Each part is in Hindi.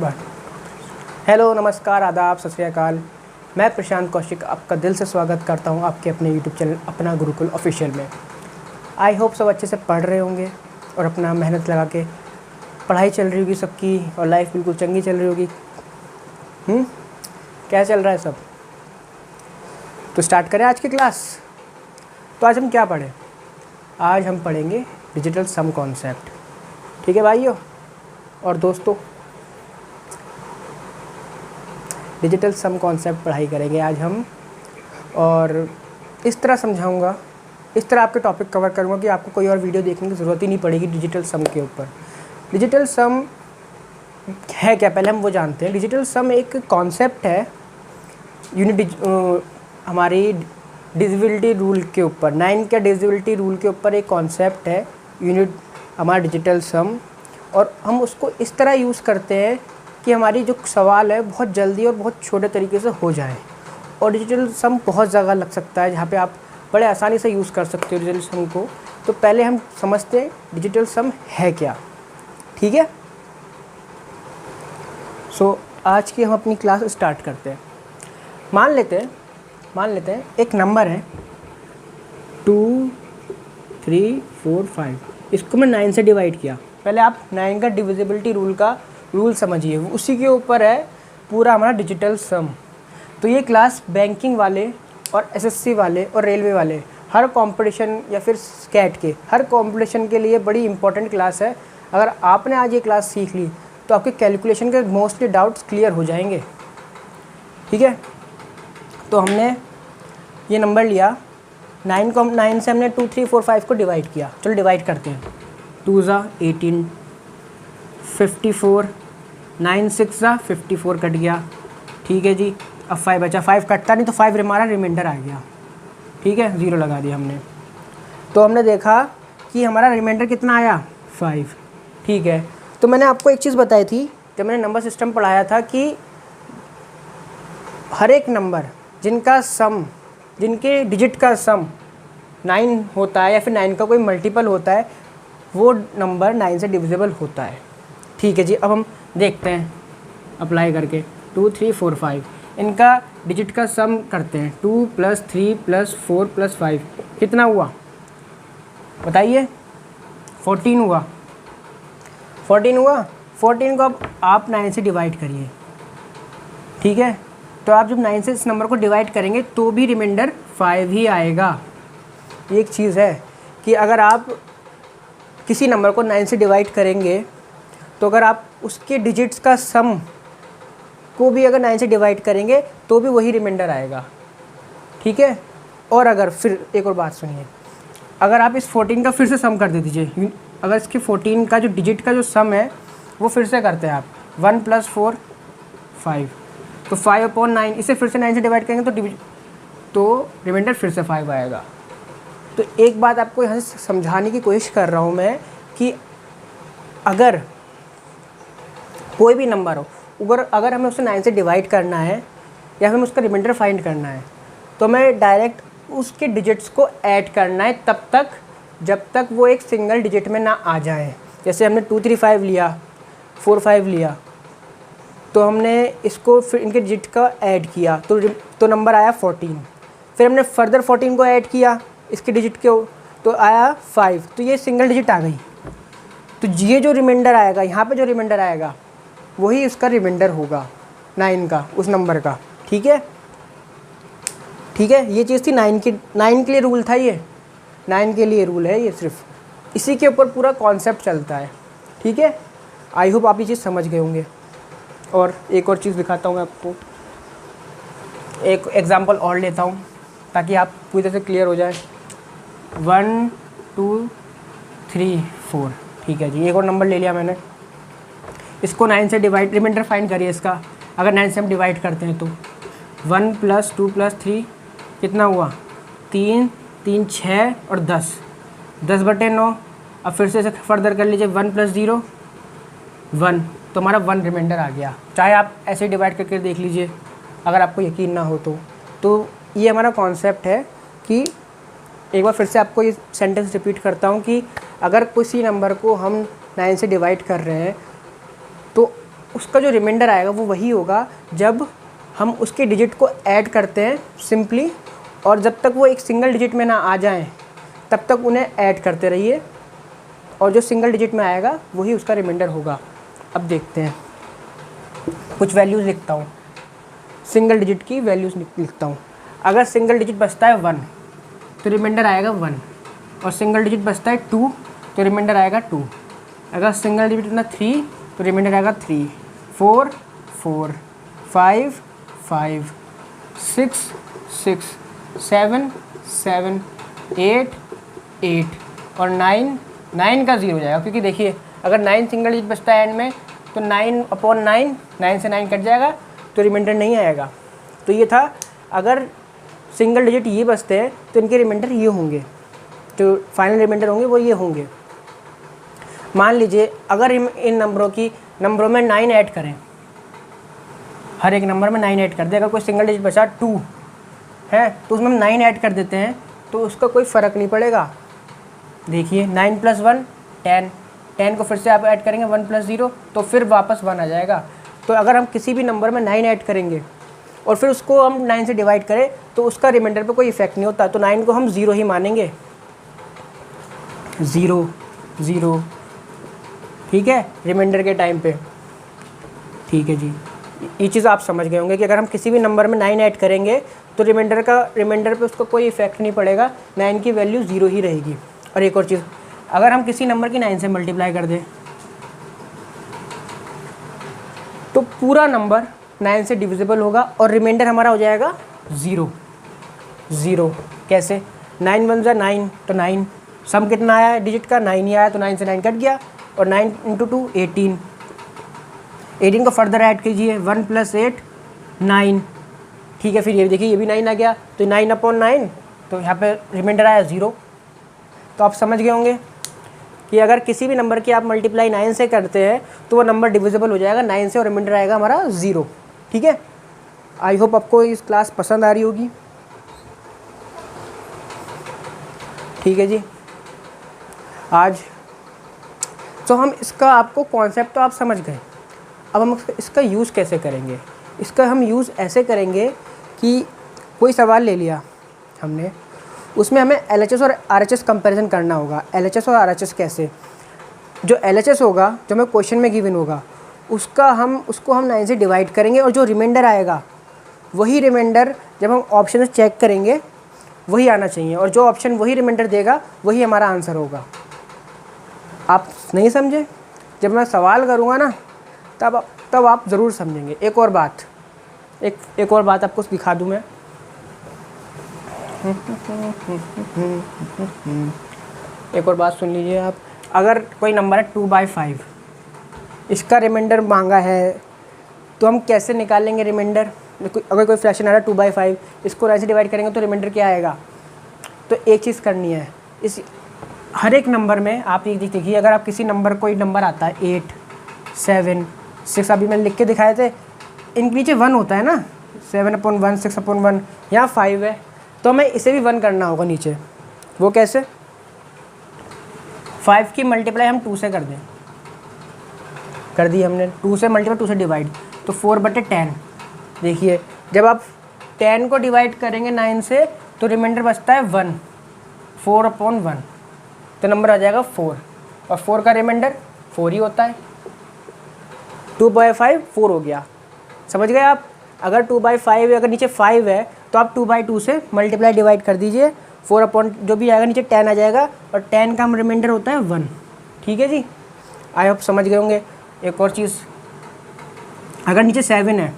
बात। हेलो, नमस्कार, आदाब, सत श्री अकाल। मैं प्रशांत कौशिक आपका दिल से स्वागत करता हूं आपके अपने यूट्यूब चैनल अपना गुरुकुल ऑफिशियल में। आई होप सब अच्छे से पढ़ रहे होंगे और अपना मेहनत लगा के पढ़ाई चल रही होगी सबकी और लाइफ बिल्कुल चंगी चल रही होगी। क्या चल रहा है सब? तो स्टार्ट करें आज की क्लास। तो आज हम क्या पढ़ें? आज हम पढ़ेंगे डिजिटल सम कॉन्सेप्ट। ठीक है भाइयों और दोस्तों, डिजिटल सम कॉन्सेप्ट पढ़ाई करेंगे आज हम। और इस तरह समझाऊंगा, इस तरह आपके टॉपिक कवर करूंगा कि आपको कोई और वीडियो देखने की ज़रूरत ही नहीं पड़ेगी डिजिटल सम के ऊपर। डिजिटल सम है क्या, पहले हम वो जानते हैं। डिजिटल सम एक कॉन्सेप्ट है हमारी डिविजिबिलिटी रूल के ऊपर, 9 का डिविजिबिलिटी रूल के ऊपर एक कॉन्सेप्ट है यूनिट हमारा डिजिटल सम। और हम उसको इस तरह यूज़ करते हैं कि हमारी जो सवाल है बहुत जल्दी और बहुत छोटे तरीके से हो जाए। और डिजिटल सम बहुत जगह लग सकता है जहाँ पे आप बड़े आसानी से यूज़ कर सकते हो डिजिटल सम को। तो पहले हम समझते हैं डिजिटल सम है क्या। ठीक है, सो आज की हम अपनी क्लास स्टार्ट करते हैं। मान लेते हैं एक नंबर है 2 3 4 5, इसको मैं 9 से डिवाइड किया। पहले आप 9 का डिविजिबिलिटी रूल का रूल समझिए, उसी के ऊपर है पूरा हमारा डिजिटल सम। तो ये क्लास बैंकिंग वाले और एसएससी वाले और रेलवे वाले हर कंपटीशन या फिर स्कैट के हर कंपटीशन के लिए बड़ी इंपॉर्टेंट क्लास है। अगर आपने आज ये क्लास सीख ली तो आपके कैलकुलेशन के मोस्टली डाउट्स क्लियर हो जाएंगे। ठीक है, तो हमने ये नंबर लिया 9 से हमने 2 3 4 5 को डिवाइड किया। चलो डिवाइड करते हैं। 2 ज़ा 18, 54, 9 6 ज़ा 54 कट गया। ठीक है जी, अब 5 बचा। 5 कटता नहीं तो 5 हमारा रिमाइंडर आ गया। ठीक है, 0 लगा दिया हमने। तो हमने देखा कि हमारा रिमाइंडर कितना आया, 5। ठीक है, तो मैंने आपको एक चीज़ बताई थी जब मैंने नंबर सिस्टम पढ़ाया था कि हर एक नंबर जिनके डिजिट का सम 9 होता है या फिर 9 का कोई मल्टीपल होता है, वो नंबर 9 से डिविजिबल होता है। ठीक है जी, अब हम देखते हैं अप्लाई करके। 2 3 4 5 इनका डिजिट का सम करते हैं। 2 + 3 + 4 + 5 कितना हुआ बताइए? 14 हुआ। 14 को अब आप 9 से डिवाइड करिए। ठीक है, तो आप जब 9 से इस नंबर को डिवाइड करेंगे तो भी रिमाइंडर 5 ही आएगा। एक चीज़ है कि अगर आप किसी नंबर को 9 से डिवाइड करेंगे तो अगर आप उसके डिजिट्स का सम को भी अगर 9 से डिवाइड करेंगे तो भी वही रिमाइंडर आएगा। ठीक है, और अगर फिर एक और बात सुनिए, अगर आप इस 14 का फिर से सम कर दे दीजिए, अगर इसके 14 का जो डिजिट का जो सम है वो फिर से करते हैं आप 1 + 4 5, तो 5/9, इसे फिर से 9 से डिवाइड करेंगे तो रिमाइंडर फिर से 5 आएगा। तो एक बात आपको यहाँ से समझाने की कोशिश कर रहा हूँ मैं कि अगर कोई भी नंबर हो, अगर हमें उसे 9 से डिवाइड करना है या फिर उसका रिमाइंडर फाइंड करना है तो हमें डायरेक्ट उसके डिजिट्स को ऐड करना है तब तक जब तक वो एक सिंगल डिजिट में ना आ जाए। जैसे हमने 2 3 5 लिया, 4 5 लिया, तो हमने इसको फिर इनके डिजिट का ऐड किया तो नंबर आया 14। फिर हमने फर्दर 14 को ऐड किया इसके डिजिट के तो आया 5, तो ये सिंगल डिजिट आ गई। तो ये जो रिमाइंडर आएगा, यहाँ पे जो रिमाइंडर आएगा वही उसका रिमाइंडर होगा 9 का, उस नंबर का। ठीक है, ये चीज़ थी 9 के लिए रूल था। ये 9 के लिए रूल है, ये सिर्फ इसी के ऊपर पूरा कॉन्सेप्ट चलता है। ठीक है, आई होप आप ये चीज़ समझ गए होंगे। और एक और चीज़ दिखाता हूँ मैं आपको, एक एग्जांपल और लेता हूँ ताकि आप पूरी तरह से क्लियर हो जाए। 1 2 3 4, ठीक है जी, एक और नंबर ले लिया मैंने। इसको 9 से डिवाइड, रिमाइंडर फाइंड करिए इसका। अगर 9 से हम डिवाइड करते हैं तो 1 + 2 + 3 कितना हुआ, 3 3 6 और 10, 10/9। अब फिर से इसे फर्दर कर लीजिए, 1 + 0 1, तो हमारा 1 रिमाइंडर आ गया। चाहे आप ऐसे डिवाइड करके देख लीजिए अगर आपको यकीन ना हो तो ये हमारा कॉन्सेप्ट है कि एक बार फिर से आपको ये सेंटेंस रिपीट करता हूँ कि अगर किसी नंबर को हम 9 से डिवाइड कर रहे हैं तो उसका जो रिमाइंडर आएगा वो वही होगा जब हम उसके डिजिट को ऐड करते हैं सिंपली, और जब तक वो एक सिंगल डिजिट में ना आ जाएं तब तक उन्हें ऐड करते रहिए, और जो सिंगल डिजिट में आएगा वही उसका रिमाइंडर होगा। अब देखते हैं, कुछ वैल्यूज़ लिखता हूँ, सिंगल डिजिट की वैल्यूज़ लिखता हूँ। अगर सिंगल डिजिट बचता है 1 तो रिमाइंडर आएगा 1, और सिंगल डिजिट बचता है 2 तो रिमाइंडर आएगा 2। अगर सिंगल डिजिट बचता 3 तो रिमाइंडर आएगा 3, 4 4, 5 5, 6 6, 7 7, 8 8 और 9 का 0 हो जाएगा, क्योंकि देखिए अगर 9 सिंगल डिजिट बचता है एंड में तो 9/9, 9 से 9 कट जाएगा तो रिमाइंडर नहीं आएगा। तो ये था, अगर सिंगल डिजिट ये बचते हैं तो इनके रिमाइंडर ये होंगे, जो फाइनल रिमाइंडर होंगे वो ये होंगे। मान लीजिए अगर इन नंबरों में 9 ऐड करें, हर एक नंबर में 9 ऐड कर दे, अगर कोई सिंगल डिजिट बचा 2 है तो उसमें हम 9 ऐड कर देते हैं तो उसका कोई फ़र्क नहीं पड़ेगा। देखिए 9 + 1 10, 10 को फिर से आप ऐड करेंगे 1 + 0 तो फिर वापस 1 आ जाएगा। तो अगर हम किसी भी नंबर में 9 ऐड करेंगे और फिर उसको हम 9 से डिवाइड करें तो उसका रिमाइंडर पे कोई इफेक्ट नहीं होता, तो 9 को हम 0 ही मानेंगे, 0 0, ठीक है, रिमाइंडर के टाइम पे। ठीक है जी, ये चीज़ आप समझ गए होंगे कि अगर हम किसी भी नंबर में 9 ऐड करेंगे तो रिमाइंडर पे उसका कोई इफेक्ट नहीं पड़ेगा, 9 की वैल्यू 0 ही रहेगी। और एक और चीज़, अगर हम किसी नंबर की 9 से मल्टीप्लाई कर दें तो पूरा नंबर 9 से डिविजिबल होगा और रिमाइंडर हमारा हो जाएगा 0 0। कैसे? 9 1 9 तो 9, सम कितना आया है डिजिट का? 9 ही आया, तो 9 से 9 कट गया, और 9 × 2 18, 18 को फर्दर ऐड कीजिए, 1 + 8 9, ठीक है। फिर ये देखिए ये भी 9 आ गया, तो 9/9, तो यहाँ पे रिमाइंडर आया 0। तो आप समझ गए होंगे कि अगर किसी भी नंबर की आप मल्टीप्लाई 9 से करते हैं तो वो नंबर डिविजिबल हो जाएगा 9 से और रिमाइंडर आएगा हमारा 0। ठीक है, आई होप आपको इस क्लास पसंद आ रही होगी। ठीक है जी, आज तो हम इसका आपको कॉन्सेप्ट तो आप समझ गए। अब हम इसका यूज़ कैसे करेंगे? इसका हम यूज़ ऐसे करेंगे कि कोई सवाल ले लिया हमने, उसमें हमें LHS और RHS कंपैरिजन करना होगा। LHS और RHS कैसे? जो LHS होगा, जो हमें क्वेश्चन में गिवन होगा, उसको हम 9 से डिवाइड करेंगे, और जो रिमाइंडर आएगा वही रिमाइंडर जब हम ऑप्शन से चेक करेंगे वही आना चाहिए, और जो ऑप्शन वही रिमाइंडर देगा वही हमारा आंसर होगा। आप नहीं समझे? जब मैं सवाल करूँगा ना तब आप ज़रूर समझेंगे। एक और बात आपको दिखा दूँ मैं। एक और बात सुन लीजिए आप। अगर कोई नंबर है 2/5, इसका रिमाइंडर मांगा है तो हम कैसे निकालेंगे रिमाइंडर? अगर कोई फ्रैक्शन आ रहा है 2/5, इसको 9 से डिवाइड करेंगे तो रिमाइंडर क्या आएगा? तो एक चीज़ करनी है, इस हर एक नंबर में आप एक चीज़ देखिए, अगर आप किसी नंबर कोई नंबर आता है 8 7 6, अभी मैंने लिख के दिखाए थे, इनके नीचे 1 होता है ना, 7/1 6/1, यहाँ 5 है, तो हमें इसे भी 1 करना होगा नीचे। वो कैसे? 5 की मल्टीप्लाई हम 2 से कर दें, कर दी हमने, 2 से मल्टीप्लाई 2 से डिवाइड, तो 4/10। देखिए जब आप 10 को डिवाइड करेंगे 9 से तो रिमाइंडर बचता है 1, 4/1, तो नंबर आ जाएगा 4, और 4 का रिमाइंडर 4 ही होता है। 2/5 4 हो गया, समझ गए आप? अगर 2/5 अगर नीचे 5 है तो आप 2/2 से मल्टीप्लाई डिवाइड कर दीजिए, 4 जो भी आएगा नीचे 10 आ जाएगा, और 10 का रिमाइंडर होता है 1। ठीक है जी, आई होप समझ गए होंगे। एक और चीज़, अगर नीचे 7 है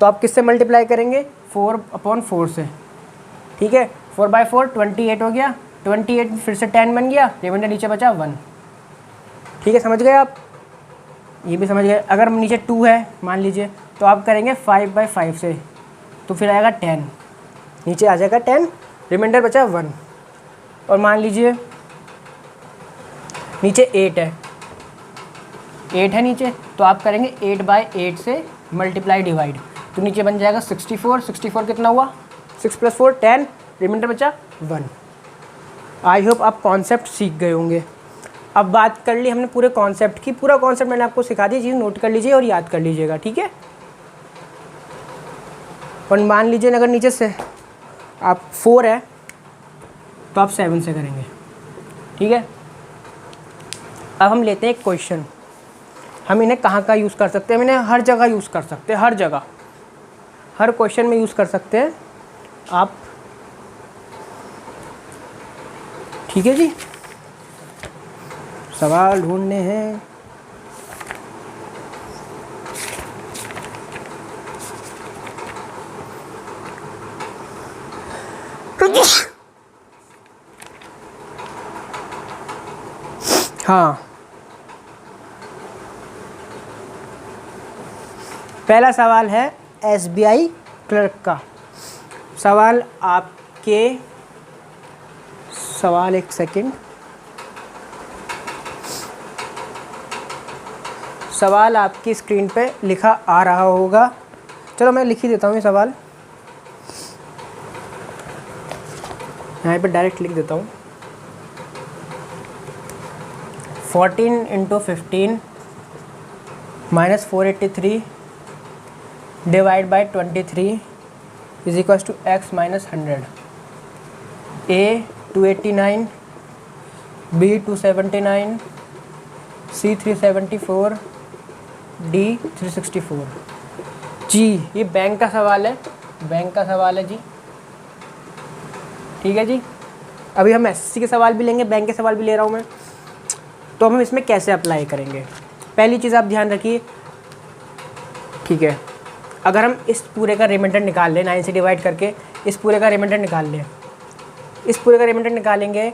तो आप किससे मल्टीप्लाई करेंगे? 4/4 से। ठीक है, 4/4 28 हो गया, 28 फिर से 10 बन गया, रिमाइंडर नीचे बचा 1। ठीक है, समझ गए आप? ये भी समझ गए। अगर नीचे 2 है मान लीजिए, तो आप करेंगे 5/5 से, तो फिर आएगा 10, नीचे आ जाएगा 10, रिमाइंडर बचा 1। और मान लीजिए नीचे 8 है नीचे, तो आप करेंगे 8/8 से मल्टीप्लाई डिवाइड, तो नीचे बन जाएगा 64। 64 कितना हुआ? 6 + 4 10, रिमाइंडर बचा 1। आई होप आप कॉन्सेप्ट सीख गए होंगे। अब बात कर ली हमने पूरे कॉन्सेप्ट की, पूरा कॉन्सेप्ट मैंने आपको सिखा दिया, चीज़ नोट कर लीजिए और याद कर लीजिएगा, ठीक है। और मान लीजिए अगर नीचे से आप 4 है तो आप 7 से करेंगे, ठीक है। अब हम लेते हैं एक क्वेश्चन, हम इन्हें कहाँ कहाँ यूज़ कर सकते हैं, हम इन्हें हर जगह यूज़ कर सकते हैं, हर जगह, हर क्वेश्चन में यूज़ कर सकते हैं आप, ठीक है जी। सवाल ढूंढने हैं, हाँ पहला सवाल है SBI क्लर्क का सवाल। आपके सवाल, एक सेकंड, सवाल आपकी स्क्रीन पे लिखा आ रहा होगा, चलो मैं लिख ही देता हूँ ये सवाल, यहाँ पे डायरेक्ट लिख देता हूँ। 14 × 15 - 483 divide by 23 is equals to x - 100। A 289, B 279, C 374, D 364। जी ये बैंक का सवाल है, बैंक का सवाल है जी, ठीक है जी। अभी हम SSC के सवाल भी लेंगे, बैंक के सवाल भी ले रहा हूँ मैं, तो हम इसमें कैसे अप्लाई करेंगे। पहली चीज़ आप ध्यान रखिए, ठीक है, अगर हम इस पूरे का रिमाइंडर निकाल लें, 9 से डिवाइड करके इस पूरे का रिमाइंडर निकाल लें, इस पूरे का रिमाइंडर निकालेंगे,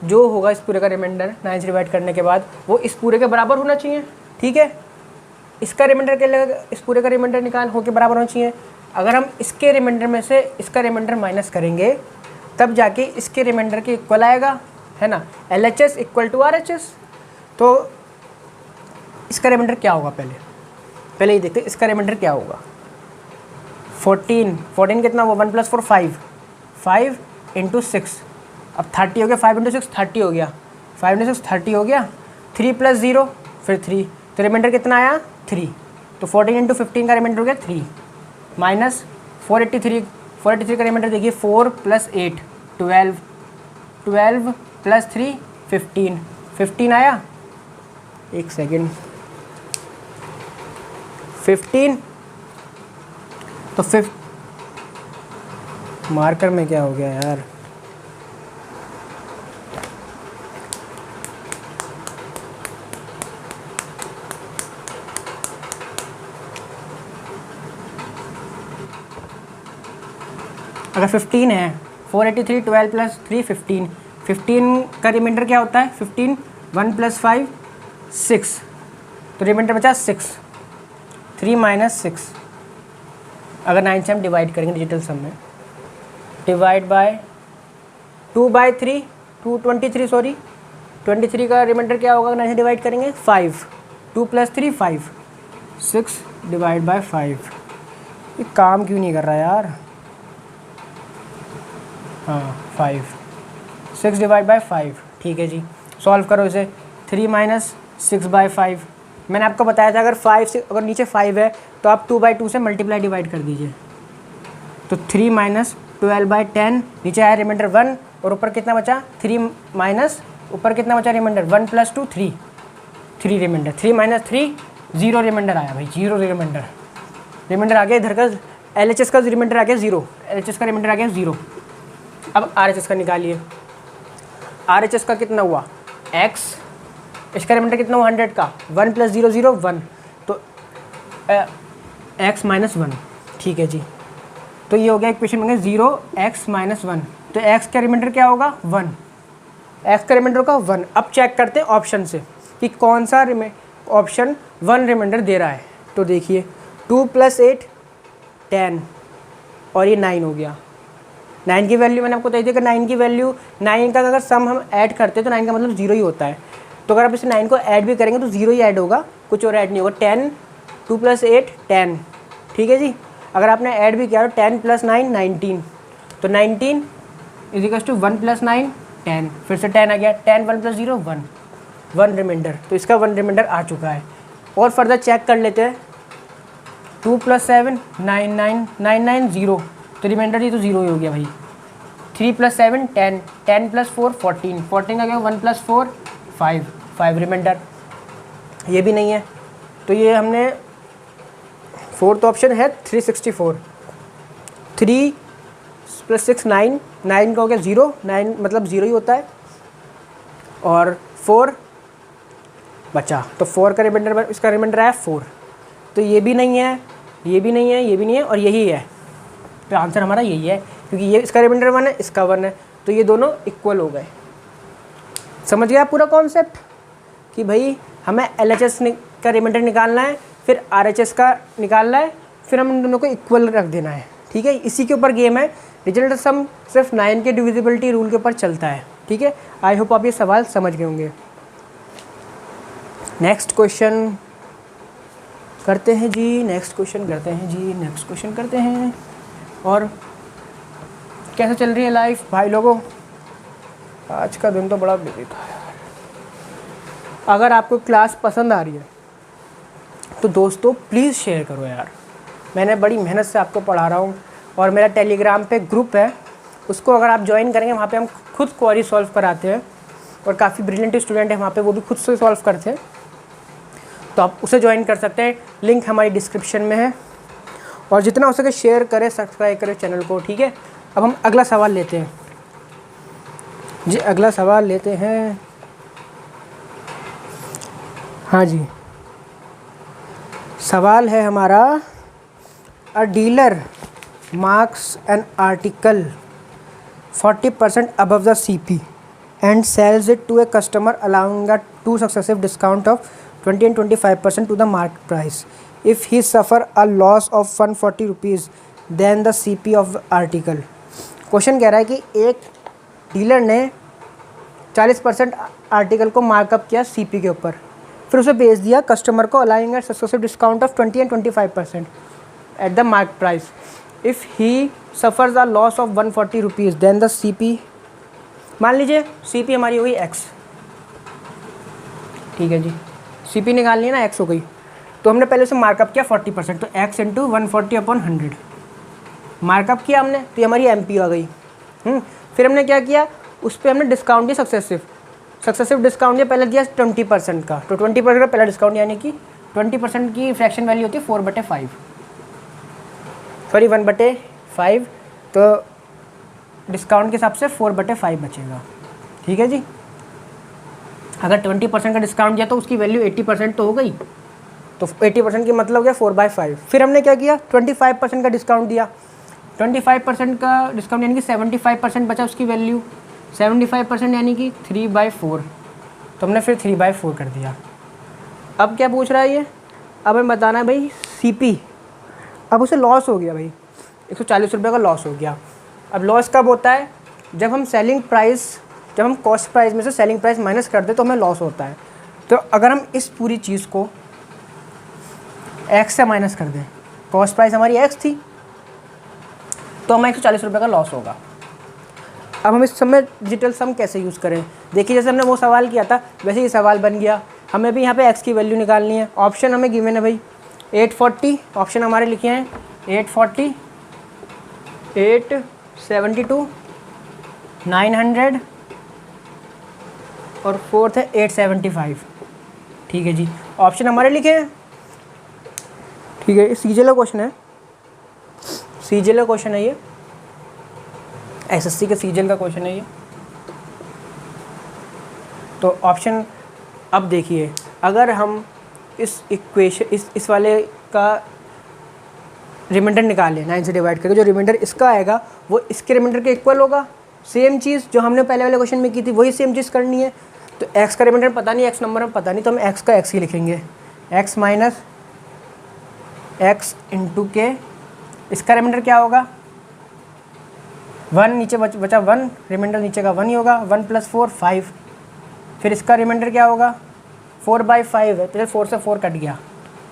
जो होगा इस पूरे का रिमाइंडर 9 से डिवाइड करने के बाद वो इस पूरे के बराबर होना चाहिए, ठीक है। इसका रिमाइंडर के लिए इस पूरे का रिमाइंडर निकाल होकर बराबर होना चाहिए। अगर हम इसके रिमाइंडर में से इसका रिमाइंडर माइनस करेंगे तब जाके इसके रिमाइंडर के इक्वल आएगा, है ना। LHS = RHS। तो इसका रिमाइंडर क्या होगा, पहले ये देखते हैं इसका रिमाइंडर क्या होगा। 14 कितना हुआ, 1 + 4 5, 5 × 6, अब 30 हो गया, 5 × 6 30 हो गया, 5 × 6 30 हो गया, 3 + 0 फिर 3, तो रिमाइंडर कितना आया 3। तो 14 × 15 का रिमाइंडर हो गया 3 माइनस 483 का रिमाइंडर देखिए 4 + 8 12, 12 + 3 15 आया, एक सेकेंड, 15। तो मार्कर में क्या हो गया यार, अगर 15 है, 483 12 + 3 15, 15 का रिमाइंडर क्या होता है 15, 1 + 5 6, तो रिमाइंडर बचा 6, 3 - 6। अगर 9 से हम डिवाइड करेंगे डिजिटल सम में, डिवाइड बाय 2/3, 23 का रिमाइंडर क्या होगा 9 से डिवाइड करेंगे 5, 2 + 3 5, 6 डिवाइड बाय 5। ये काम क्यों नहीं कर रहा यार, हाँ 5, 6 डिवाइड बाय 5, ठीक है जी। सॉल्व करो इसे, 3 - 6/5। मैंने आपको बताया था अगर 5 से अगर नीचे 5 है तो आप 2/2 से मल्टीप्लाई डिवाइड कर दीजिए, तो 3 - 12/10, नीचे आया रिमाइंडर 1 और ऊपर कितना बचा 3 माइनस ऊपर कितना बचा रिमाइंडर 1 + 2 3, 3 रिमाइंडर, 3 - 3 0 रिमाइंडर आया भाई, 0 रिमाइंडर आ गया। इधर का LHS का रिमाइंडर आ गया 0, LHS का रिमाइंडर आ गया 0। अब RHS का निकालिए, RHS का कितना हुआ x, इसका रिमाइंडर कितना हुआ 100 का, 1 + 0 0 1, तो x - 1, ठीक है जी। तो ये हो गया इक्वेशन में 0 x - 1, तो x का रिमाइंडर क्या होगा 1, x का रिमाइंडर होगा 1। अब चेक करते हैं ऑप्शन से कि कौन सा ऑप्शन 1 रिमाइंडर दे रहा है। तो देखिए 2 + 8 10 और ये 9 हो गया। 9 की वैल्यू मैंने आपको बताई थी कि 9 की वैल्यू, 9 का अगर सम हम ऐड करते हैं तो 9 का मतलब 0 ही होता है। तो अगर आप इसे 9 को ऐड भी करेंगे तो 0 ही ऐड होगा, कुछ और ऐड नहीं होगा। 10, 2 + 8 10, ठीक है जी। अगर आपने ऐड भी किया तो 10 + 9 19, तो 19 = 1 + 9 10, फिर से 10 आ गया, 10 1 + 0 1, 1 रिमाइंडर, तो इसका 1 रिमाइंडर आ चुका है। और फर्दर चेक कर लेते हैं, 2 + 7 9 9 9 9 0, तो रिमाइंडर ये तो 0 ही हो गया भाई। 3 + 7 10 10 + 4 14 14 का क्या 1 + 4 5 5 रिमाइंडर, ये भी नहीं है। तो ये हमने फोर्थ ऑप्शन है 364। 3 + 6 9 9 का हो गया 0, 9 मतलब 0 ही होता है, और 4 बचा, तो 4 का रिमाइंडर, इसका रिमाइंडर है 4। तो ये भी नहीं है, ये भी नहीं है, ये भी नहीं है, और यही है। तो आंसर हमारा यही है, क्योंकि ये इसका रिमाइंडर 1 है, इसका 1 है, तो ये दोनों इक्वल हो गए। समझ गया पूरा कॉन्सेप्ट कि भाई हमें LHS का रिमाइंडर निकालना है, फिर RHS का निकालना है, फिर हम इन दोनों को इक्वल रख देना है। ठीक है, इसी के ऊपर गेम है। रिजल्ट सम सिर्फ 9 के डिविजिबिलिटी रूल के ऊपर चलता है। ठीक है, आई होप आप ये सवाल समझ गए होंगे। नेक्स्ट क्वेश्चन करते हैं जी, नेक्स्ट क्वेश्चन करते हैं जी, नेक्स्ट क्वेश्चन करते हैं। और कैसे चल रही है लाइफ भाई लोगों? आज का दिन तो बड़ा बिजी था यार। अगर आपको क्लास पसंद आ रही है तो दोस्तों प्लीज़ शेयर करो यार। मैंने बड़ी मेहनत से आपको पढ़ा रहा हूँ, और मेरा टेलीग्राम पे ग्रुप है, उसको अगर आप ज्वाइन करेंगे, वहाँ पे हम खुद क्वेरी सॉल्व कराते हैं, और काफ़ी ब्रिलियंट स्टूडेंट हैं वहाँ पे, वो भी खुद से सॉल्व करते हैं, तो आप उसे ज्वाइन कर सकते हैं। लिंक हमारी डिस्क्रिप्शन में है। और जितना हो सके शेयर करें, सब्सक्राइब करें चैनल को। ठीक है, अब हम अगला सवाल लेते हैं जी, अगला सवाल लेते हैं। हाँ जी, सवाल है हमारा, अ dealer marks an article 40% above the CP and sells it to a customer, allowing a 2 successive discount of 20 and 25% to the market price. If he suffer a loss of 140 rupees, then the CP of the article. Question कह रहा है कि एक डीलर ने 40% आर्टिकल को मार्कअप किया CP के ऊपर, फिर उसे बेच दिया कस्टमर को, allowing a successive discount of 20 and 25% at the market price. If he suffers a loss of 140 rupees, then the CP, मान लीजिए CP हमारी हो गई X। ठीक है जी, CP निकालनी है ना, X हो गई, तो हमने पहले से मार्कअप किया 40%, तो X इंटू 140/100 मार्कअप किया हमने, तो ये हमारी MP आ गई। फिर हमने क्या किया, उस पर हमने डिस्काउंट दिया, सक्सेसिव डिस्काउंट दिया, पहले दिया 20% का, तो 20% का पहला डिस्काउंट, यानी कि 20% की फ्रैक्शन वैल्यू होती है 4/5, सॉरी 1/5, तो डिस्काउंट के हिसाब से 4/5 बचेगा। ठीक है जी, अगर 20% का डिस्काउंट दिया तो उसकी वैल्यू 80% तो हो गई, तो 80% की मतलब क्या 4/5। फिर हमने क्या किया, 25% का डिस्काउंट दिया, 25% का डिस्काउंट यानी कि 75% बचा उसकी वैल्यू, 75% यानी कि 3/4, तो हमने फिर 3/4 कर दिया। अब क्या पूछ रहा है ये, अब हमें बताना है भाई CP। अब उसे लॉस हो गया भाई, 140 रुपये का लॉस हो गया। अब लॉस कब होता है, जब हम जब हम कॉस्ट प्राइस में से सेलिंग प्राइस माइनस कर दें तो हमें लॉस होता है। तो अगर हम इस पूरी चीज़ को X से माइनस कर दें, कॉस्ट प्राइस हमारी X थी, तो हमें 140 रुपये का लॉस होगा। अब हम इस समय डिजिटल सम कैसे यूज़ करें, देखिए जैसे हमने वो सवाल किया था वैसे ही सवाल बन गया। हमें भी यहाँ पे X की वैल्यू निकालनी है। ऑप्शन हमें गिवन है भाई 840, ऑप्शन हमारे लिखे हैं 840, 872, 900 और फोर्थ है 875। ठीक है जी, ऑप्शन हमारे लिखे हैं। ठीक है, सीजीएल क्वेश्चन है, सीजीएल क्वेश्चन है ये, SSC के सीजीएल का क्वेश्चन है ये। तो ऑप्शन, अब देखिए अगर हम इस इक्वेशन इस वाले का रिमाइंडर निकालें 9 से डिवाइड करके, जो रिमाइंडर इसका आएगा वो इसके रिमाइंडर के इक्वल होगा। सेम चीज़ जो हमने पहले वाले क्वेश्चन में की थी वही सेम चीज़ करनी है। तो x का रिमाइंडर पता नहीं, x नंबर में पता नहीं, तो हम x का x ही लिखेंगे, x माइनस x इंटू के, इसका रिमाइंडर क्या होगा 1, नीचे बचा 1, रिमाइंडर नीचे का 1 ही होगा, 1 + 4 5। फिर इसका रिमाइंडर क्या होगा 4/5 है, तो 4 से 4 कट गया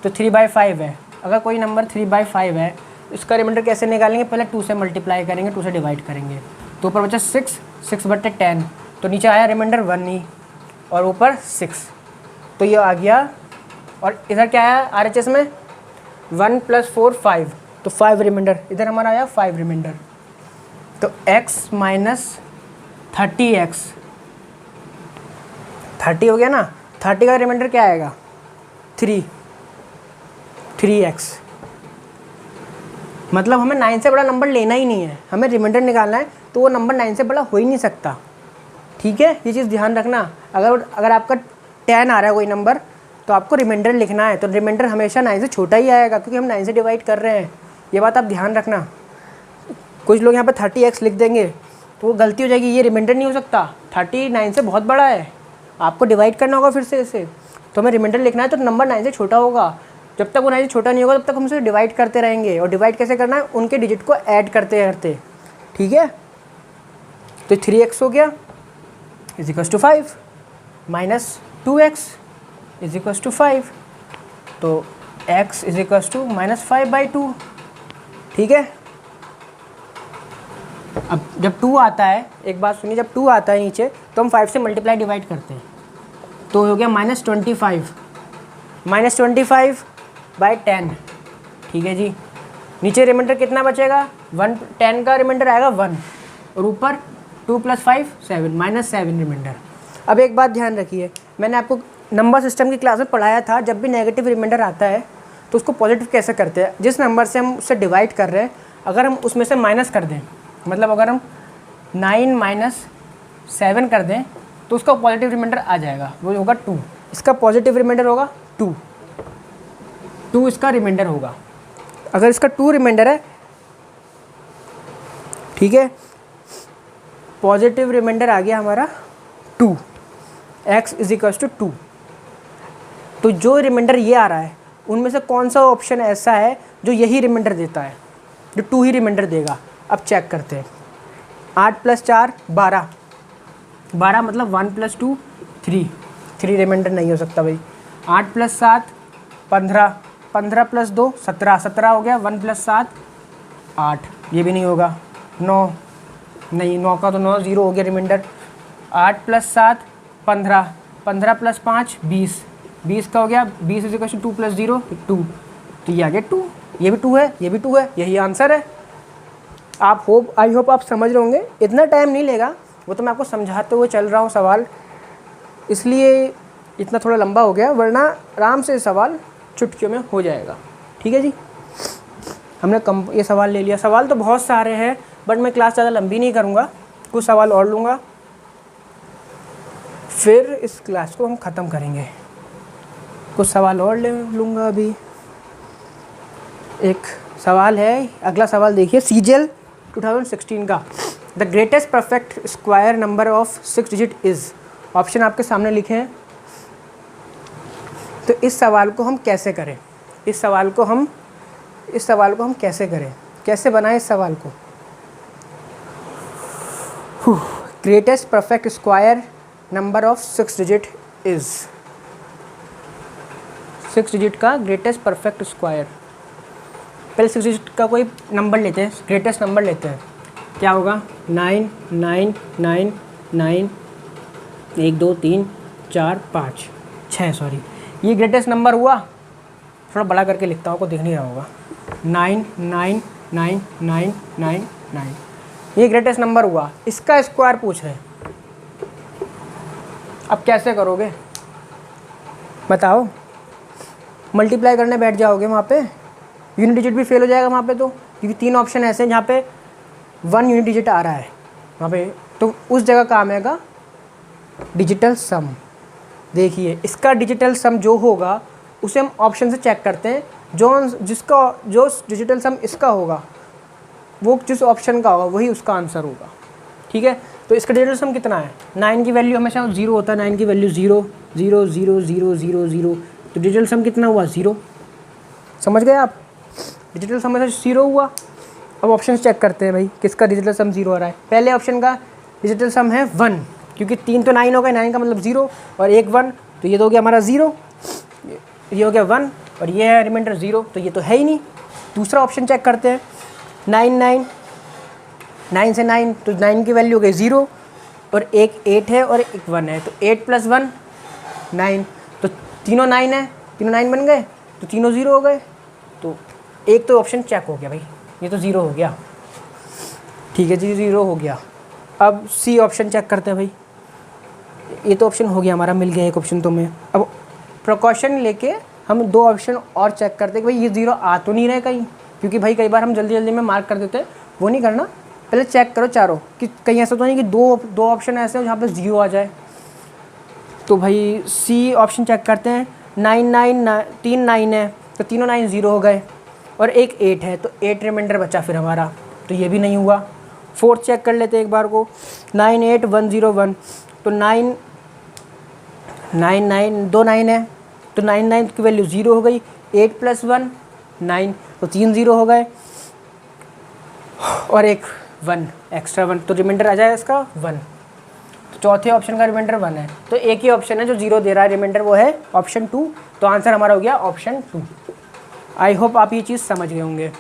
तो 3/5 है। अगर कोई नंबर 3/5 है इसका रिमाइंडर कैसे निकालेंगे, पहले 2 से मल्टीप्लाई करेंगे, 2 से डिवाइड करेंगे, तो ऊपर बचा 6/10, तो नीचे आया रिमाइंडर 1 ही। और ऊपर 6, तो ये आ गया। और इधर क्या है RHS में 1 + 4 5, तो 5 रिमाइंडर, इधर हमारा आया 5 रिमाइंडर। तो x - 30x, 30 हो गया ना, 30 का रिमाइंडर क्या आएगा 3x। मतलब हमें 9 से बड़ा नंबर लेना ही नहीं है, हमें रिमाइंडर निकालना है, तो वो नंबर 9 से बड़ा हो ही नहीं सकता। ठीक है, ये चीज़ ध्यान रखना। अगर आपका 10 आ रहा है कोई नंबर, तो आपको रिमाइंडर लिखना है, तो रिमाइंडर हमेशा 9 से छोटा ही आएगा, क्योंकि हम 9 से डिवाइड कर रहे हैं। ये बात आप ध्यान रखना। कुछ लोग यहाँ पर 30x लिख देंगे तो वो गलती हो जाएगी, ये रिमाइंडर नहीं हो सकता, 39 से बहुत बड़ा है, आपको डिवाइड करना होगा फिर से इसे। तो हमें रिमाइंडर लिखना है, तो नंबर 9 से छोटा होगा। जब तक वो 9 से छोटा नहीं होगा तब तक हम उसे डिवाइड करते रहेंगे। और डिवाइड कैसे करना है, उनके डिजिट को ऐड करते करते। ठीक है, तो 3x हो गया = 5 - 2x = 5, तो x = -5/2। ठीक है, अब जब 2 आता है, एक बात सुनिए, जब 2 आता है नीचे तो हम 5 से मल्टीप्लाई डिवाइड करते हैं, तो हो गया -25 -25/10। ठीक है जी, नीचे रिमाइंडर कितना बचेगा 1, 10 का रिमाइंडर आएगा 1, और ऊपर 2 + 5 7 -7 रिमाइंडर। अब एक बात ध्यान रखिए, मैंने आपको नंबर सिस्टम की क्लास में पढ़ाया था, जब भी नेगेटिव रिमाइंडर आता है तो उसको पॉजिटिव कैसे करते हैं। जिस नंबर से हम उससे डिवाइड कर रहे हैं, अगर हम उसमें से माइनस कर दें, मतलब अगर हम 9 - 7 कर दें, तो उसका पॉजिटिव रिमाइंडर आ जाएगा, वो होगा 2। इसका पॉजिटिव रिमाइंडर होगा 2 इसका रिमाइंडर होगा। अगर इसका 2 रिमाइंडर है, ठीक है, पॉजिटिव रिमाइंडर आ गया हमारा 2, x = 2। तो जो रिमाइंडर ये आ रहा है, उनमें से कौन सा ऑप्शन ऐसा है जो यही रिमाइंडर देता है, जो 2 ही रिमाइंडर देगा। अब चेक करते हैं। 8 + 4 12, 12 मतलब 1 + 2 3 रिमाइंडर नहीं हो सकता भाई। 8 + 7 15, 15 + 2 17, 17 हो गया। 1 + 7 8, ये भी नहीं होगा। 9 नहीं, 9 का तो 9 0 हो गया रिमाइंडर। 8 + 7 15, 15 + 5 20, 20 का हो गया। 20 = 2 + 0 2, तो ये आ गया 2। ये भी 2 है, ये भी 2 है, यही आंसर है। आई होप आप समझ रहे होंगे। इतना टाइम नहीं लेगा, वो तो मैं आपको समझाते हुए चल रहा हूँ सवाल, इसलिए इतना थोड़ा लंबा हो गया, वरना आराम से सवाल चुटकियों में हो जाएगा। ठीक है जी, हमने ये सवाल ले लिया। सवाल तो बहुत सारे हैं, बट मैं क्लास ज़्यादा लंबी नहीं करूँगा, कुछ सवाल और लूँगा, फिर इस क्लास को हम ख़त्म करेंगे। कुछ सवाल और लूँगा अभी। एक सवाल है, अगला सवाल देखिए, CGL 2016 का। The greatest perfect square number of 6 digit is. Option आपके सामने लिखे हैं। तो इस सवाल को हम कैसे करें, इस सवाल को हम कैसे करें, कैसे बनाएं इस सवाल को। Greatest perfect square number of 6 digit is. 6 digit का ग्रेटेस्ट परफेक्ट स्क्वायर। पहले 6 डिजिट का कोई नंबर लेते हैं, ग्रेटेस्ट नंबर लेते हैं। क्या होगा 9 9 9 9 1 2 3 4 5 6, सॉरी, ये ग्रेटेस्ट नंबर हुआ। थोड़ा बड़ा करके लिखता हूँ, आपको दिख नहीं रहा होगा। 9 9 9 9 9 9, ये ग्रेटेस्ट नंबर हुआ। इसका स्क्वायर पूछ रहे हैं, अब कैसे करोगे बताओ। मल्टीप्लाई करने बैठ जाओगे वहाँ पे, यूनिट डिजिट भी फेल हो जाएगा वहाँ पे, तो क्योंकि 3 ऑप्शन ऐसे हैं जहाँ पे 1 यूनिट डिजिट आ रहा है वहाँ पे, तो उस जगह काम आएगा डिजिटल सम। देखिए, इसका डिजिटल सम जो होगा उसे हम ऑप्शन से चेक करते हैं, जो डिजिटल सम इसका होगा वो जिस ऑप्शन का होगा वही उसका आंसर होगा। ठीक है, तो इसका डिजिटल सम कितना है, 9 की वैल्यू हमेशा 0 होता है, 9 की वैल्यू 0 0 0 0 0 0, तो डिजिटल सम कितना हुआ 0। समझ गए आप, डिजिटल सम में 0 हुआ। अब ऑप्शन चेक करते हैं भाई, किसका डिजिटल सम 0 आ रहा है। पहले ऑप्शन का डिजिटल सम है 1, क्योंकि 3 तो 9 हो गए, 9 का मतलब 0 और 1 1, तो ये तो हो गया हमारा 0, ये हो गया 1 और ये है रिमाइंडर 0, तो ये तो है ही नहीं। दूसरा ऑप्शन चेक करते हैं, 9 9 9 से 9, तो 9 की वैल्यू हो गई 0, और एक 8 है और एक 1 है, तो 8 + 1 9, तो तीनों 9 है, तीनों 9 बन गए, तो तीनों 0 हो गए। तो एक तो ऑप्शन चेक हो गया भाई, ये तो 0 हो गया। ठीक है जी, 0 हो गया। अब सी ऑप्शन चेक करते हैं भाई। ये तो ऑप्शन हो गया हमारा, मिल गया एक ऑप्शन तो मैं। अब प्रिकॉशन लेके हम 2 ऑप्शन और चेक करते हैं कि भाई ये 0 आ तो नहीं रहे कहीं, क्योंकि भाई कई बार हम जल्दी जल्दी में मार्क कर देते हैं, वो नहीं करना। पहले चेक करो चारों कि कहीं ऐसा तो नहीं कि दो ऑप्शन ऐसे हो जहाँ पे 0 आ जाए। तो भाई सी ऑप्शन चेक करते हैं। 3 9 है, तो तीनों 9 0 हो गए, और एक 8 है, तो 8 रिमाइंडर बचा फिर हमारा, तो ये भी नहीं हुआ। फोर्थ चेक कर लेते हैं एक बार को। 9 8 1 0 1, तो 9 9 2 9 है, तो 9 9 की वैल्यू 0 हो गई। 8 + 1 9, तो 3 0 हो गए, और एक 1 एक्स्ट्रा 1, तो रिमाइंडर आ जाएगा इसका 1। तो चौथे ऑप्शन का रिमाइंडर 1 है, तो एक ही ऑप्शन है जो 0 दे रहा है रिमाइंडर, वो है ऑप्शन 2। तो आंसर हमारा हो गया ऑप्शन 2। आई होप आप ये चीज़ समझ गए होंगे।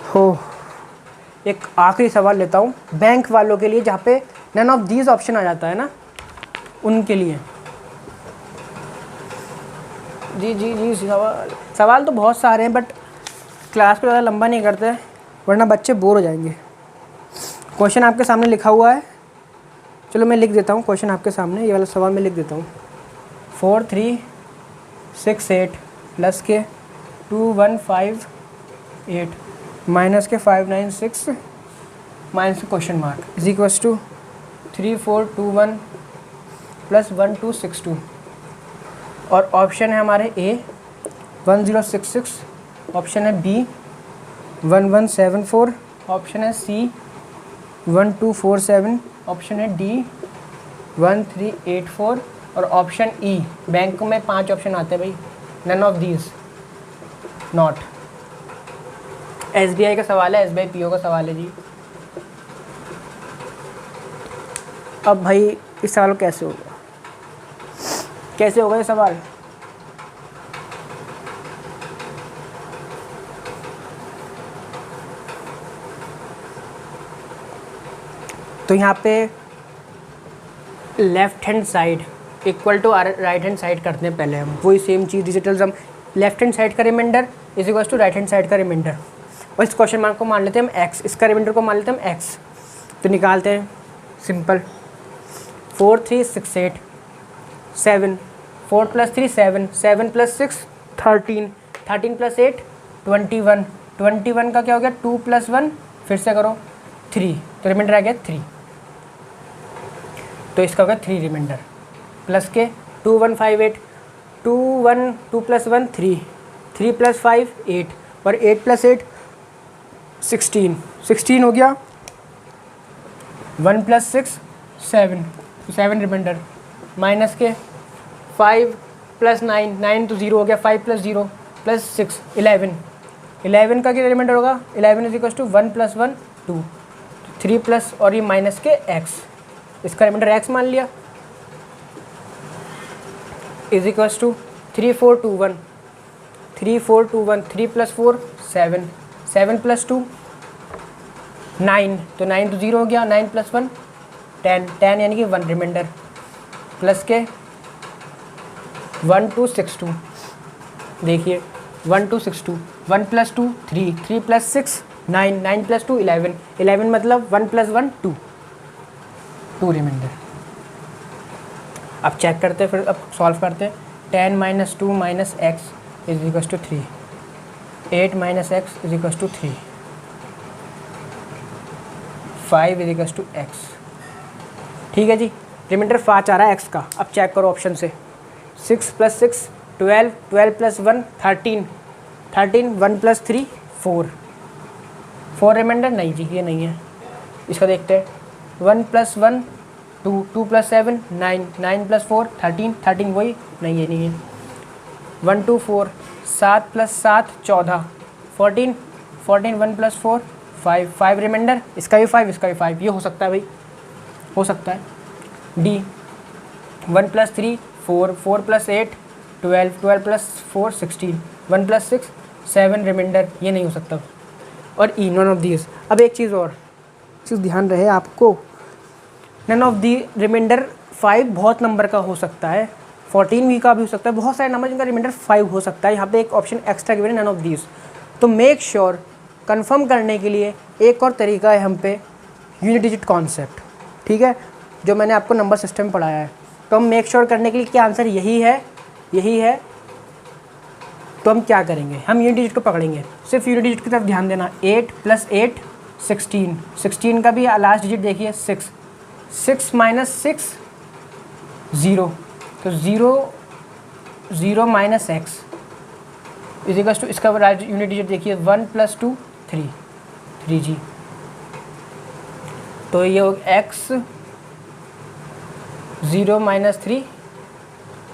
हो, एक आखिरी सवाल लेता हूँ बैंक वालों के लिए, जहाँ पे नन ऑफ दीज ऑप्शन आ जाता है ना, उनके लिए। जी जी जी, सवाल तो बहुत सारे हैं, बट क्लास को ज़्यादा लंबा नहीं करते, वरना बच्चे बोर हो जाएंगे। क्वेश्चन आपके सामने लिखा हुआ है, चलो मैं लिख देता हूँ क्वेश्चन आपके सामने, ये वाला सवाल मैं लिख देता हूँ। 4 3 6 8 प्लस के 2 1 5 8 माइनस के 5 9 6 माइनस के question mark is equals to 3 4 2 1 plus 1 2 6 2, और ऑप्शन है हमारे ए 1066, ऑप्शन है बी 1174, ऑप्शन है सी 1247, ऑप्शन है डी 1384, और ऑप्शन ई, बैंक में 5 ऑप्शन आते हैं भाई, none of these not. SBI का सवाल है, एसबीआई पीओ का सवाल है जी। अब भाई इस सवाल कैसे होगा, कैसे होगा ये सवाल? तो यहाँ पे left hand side equal to right hand side करते हैं पहले हम, वही सेम चीज़ digital sum. Left hand side का remainder is equal to right hand side का रिमाइंडर, और इस क्वेश्चन मार्क को मान लेते हैं हम एक्स, इसका रिमाइंडर को मान लेते हैं हम एक्स। तो निकालते हैं, सिंपल। 4 3 6 8 7, 4 + 3 7, 7 + 6 13, 13 + 8 21, 21 का क्या हो गया 2 + 1, फिर से करो 3, तो रिमाइंडर आ गया 3। तो इसका होगा 3 रिमाइंडर, प्लस के 2 1 5 8, 2 + 1 3, 3 + 5 8, और 8 + 8 16, 16 हो गया। 1 + 6 7, 7 रिमाइंडर, माइनस के 5 + 9, 9 तो 0 हो गया, 5 + 0 + 6 11, 11 का क्या रिमाइंडर होगा 11 इज इक्वल टू 1 + 1 2, 3 प्लस और ये माइनस के x, इसका रिमाइंडर x मान लिया, इज इक्वल्स टू 3 4 2 1, 3 4 2 1, 3 + 4 7, 7 + 2 9, तो 9 तो 0 हो गया, 9 + 1 10, 10 यानी कि 1 रिमाइंडर, प्लस के 1 2 6 2, देखिए 1 2 6 2, 1 + 2 3, 3 + 6 9, 9 + 2 11, 11 मतलब 1 + 1 2, 2 रिमाइंडर। अब चेक करते हैं, फिर अब सॉल्व करते हैं। 10 - 2 - x is equal to 3, 8 - x is equal to 3, 5 is equal to x। ठीक है जी, रिमाइंडर 5 आ रहा है x का। अब चेक करो ऑप्शन से, 6 + 6 12, 12 + 1 13, 13 1 + 3 4, 4 रिमाइंडर नहीं जी, ये नहीं है। इसका देखते हैं, 1 + 1 2, 2 + 7 9, 9 + 4 13, 13 वही नहीं है, नहीं है। 1 2 4, 7 + 7 14, 14, 14 1 + 4 5, 5 रिमाइंडर, इसका भी 5, इसका भी 5, ये हो सकता है भाई, हो सकता है। डी 1 + 3 4, 4 + 8 12, 12 + 4 16, 1 + 6 7 रिमाइंडर, ये नहीं हो सकता। और ई नॉन ऑफ दीज। अब एक चीज़ और चीज़ ध्यान रहे आपको, नन ऑफ दी रिमाइंडर 5 बहुत नंबर का हो सकता है, 14 भी का भी हो सकता है, बहुत सारे नंबर जिनका रिमाइंडर 5 हो सकता है। यहाँ पे एक ऑप्शन एक्स्ट्रा गिवन है नन ऑफ दीज। तो मेक श्योर कंफर्म करने के लिए एक और तरीका है हम पे यूनिट डिजिट कॉन्सेप्ट, ठीक है, जो मैंने आपको नंबर सिस्टम पढ़ाया है। तो हम मेक श्योर करने के लिए क्या आंसर यही है। तो हम क्या करेंगे, हम यूनिट डिजिट को पकड़ेंगे, सिर्फ यूनिट डिजिट की तरफ ध्यान देना। 8 + 8 16, 16 का भी लास्ट डिजिट देखिए 6, 6 - 6 0, तो 0 0 - x इजिकल्स टू, इसका यूनिट डिजिट देखिए 1 + 2 3, 3g। तो ये हो x 0 - 3,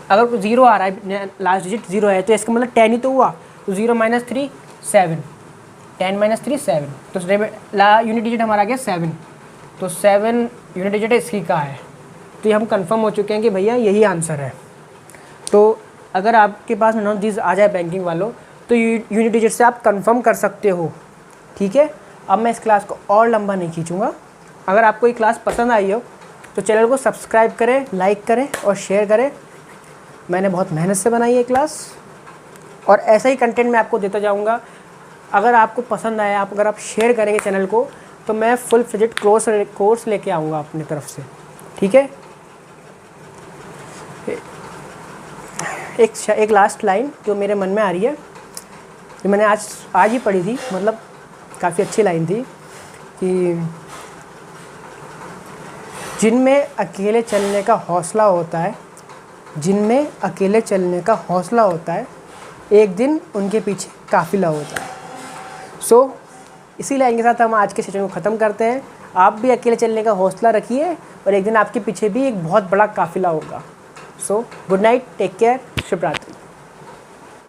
अगर 0 आ रहा है लास्ट डिजिट 0 है तो इसका मतलब 10 ही तो हुआ, तो 0 - 3 7, 10 - 3 7, तो यूनिट डिजिट हमारा आ गया 7, तो 7 यूनिट डिजिट इसकी का है। तो ये हम कंफर्म हो चुके हैं कि भैया यही आंसर है। तो अगर आपके पास नन ऑफ दीज आ जाए बैंकिंग वालों, तो यूनिट डिजिट से आप कंफर्म कर सकते हो, ठीक है। अब मैं इस क्लास को और लंबा नहीं खींचूँगा। अगर आपको ये क्लास पसंद आई हो तो चैनल को सब्सक्राइब करें, लाइक करें और शेयर करें। मैंने बहुत मेहनत से बनाई है क्लास और ऐसा ही कंटेंट मैं आपको देता जाऊंगा। अगर आपको पसंद आया, अगर आप शेयर करेंगे चैनल को, तो मैं फुल फ्लेजेड कोर्स लेके आऊँगा अपनी तरफ से, ठीक है। एक लास्ट लाइन जो मेरे मन में आ रही है, जो मैंने आज ही पढ़ी थी, मतलब काफ़ी अच्छी लाइन थी कि जिनमें अकेले चलने का हौसला होता है, जिनमें अकेले चलने का हौसला होता है, एक दिन उनके पीछे काफ़िला होता है। सो इसी लाइन के साथ हम आज के सेशन को ख़त्म करते हैं। आप भी अकेले चलने का हौसला रखिए और एक दिन आपके पीछे भी एक बहुत बड़ा काफ़िला होगा। So good night, take care, शुभ रात्रि।